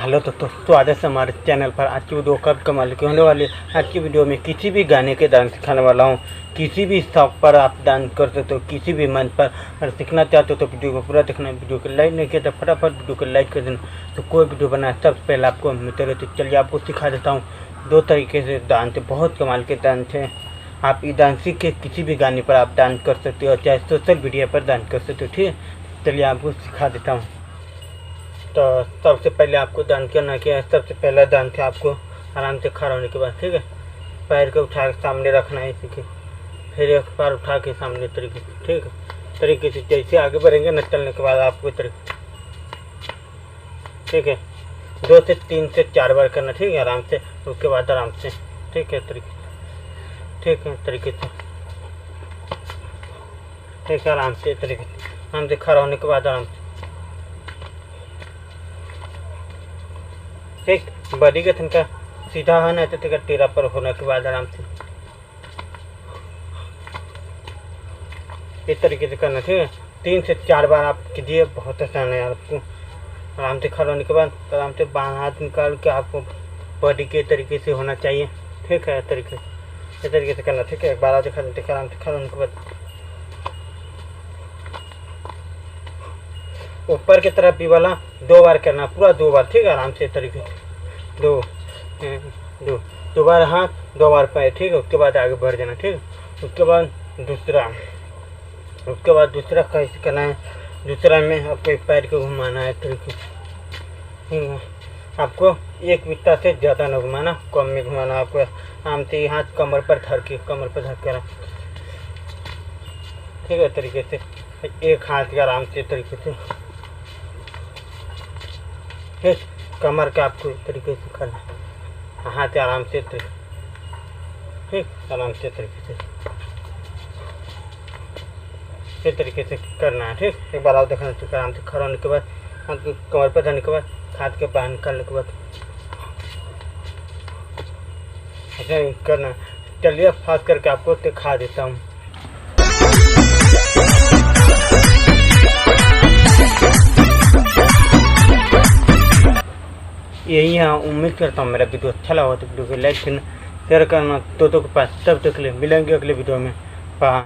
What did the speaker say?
Hello दोस्तों, स्वागत है हमारे चैनल पर। आज की वीडियो कब कमाल की होने वाली है। आज की वीडियो में किसी भी गाने के डांस सिखाने वाला हूँ। किसी भी शौक पर आप डांस कर सकते हो, किसी भी मंच पर। अगर सीखना चाहते हो तो वीडियो को पूरा देखना। वीडियो को लाइक नहीं किया तो फटाफट वीडियो को लाइक कर देना। तो कोई वीडियो बनाए सबसे पहले आपको मिलते रहते। चलिए आपको सिखा देता हूँ। 2 तरीके से डांस है, बहुत कमाल के डांस हैं। आप ये डांस सीख के किसी भी गाने पर आप डांस कर सकते हो, चाहे सोशल मीडिया पर डांस कर सकते हो। ठीक है, चलिए आपको सिखा देता हूँ। तो सबसे पहले आपको डांस करना क्या है। सबसे पहला डांस है आपको आराम से खड़ा होने के बाद, ठीक है, पैर को उठा के सामने रखना है इसी के। फिर एक पैर उठा के सामने तरीके से, ठीक है, तरीके से जैसे आगे बढ़ेंगे न, चलने के बाद आपको तरीके, ठीक है, 2 से 3 से 4 बार करना, ठीक है, आराम से। उसके बाद आराम से, ठीक है, तरीके से, ठीक है, तरीके से, ठीक है, आराम से तरीके से, आराम से खड़ा होने के बाद आराम से, ठीक। बॉडी का तनका सीधा होना है तो ठीक है, टेढ़ा पर होने के बाद आराम से इस तरीके से करना, ठीक है। 3 से 4 बार आप कीजिए, बहुत आसान है आपको। आराम से खड़ा होने के बाद आराम से बाएं हाथ निकाल के आपको बॉडी के तरीके से होना चाहिए, ठीक है, तरीके इस तरीके से करना, ठीक है। एक बार आप दिखा देते, आराम से खड़ा होने के बाद ऊपर की तरफ भी वाला 2 बार करना, पूरा 2 बार, ठीक है, आराम से तरीके से 2 बार हाथ, 2 बार पैर, ठीक है। उसके बाद आगे बढ़ जाना, ठीक है। उसके बाद दूसरा कैसे करना है। दूसरा में आपको एक पैर को घुमाना है तरीके से, ठीक है। आपको एक बित्ता से ज़्यादा न घुमाना, कम में घुमाना। आपको आराम से हाथ कमर पर धर के ठीक है, तरीके से एक हाथ के आराम से तरीके से, ठीक। कमर का आपको इस तरीके से करना, हाथ आराम से, ठीक, आराम से तरीके से इस तरीके से करना है, ठीक। एक बार आप देखना, ठीक, आराम से खड़ा होने के बाद हाथ को कमर पर धरने के बाद हाथ के बाहर निकालने के बाद ऐसा करना। चलिए फास्ट करके आपको दिखा देता हूँ। यही है, उम्मीद करता हूँ मेरा वीडियो अच्छा लगा तो वीडियो को लाइक करना, शेयर करना दोस्तों के पास। तब तक के लिए मिलेंगे अगले वीडियो में।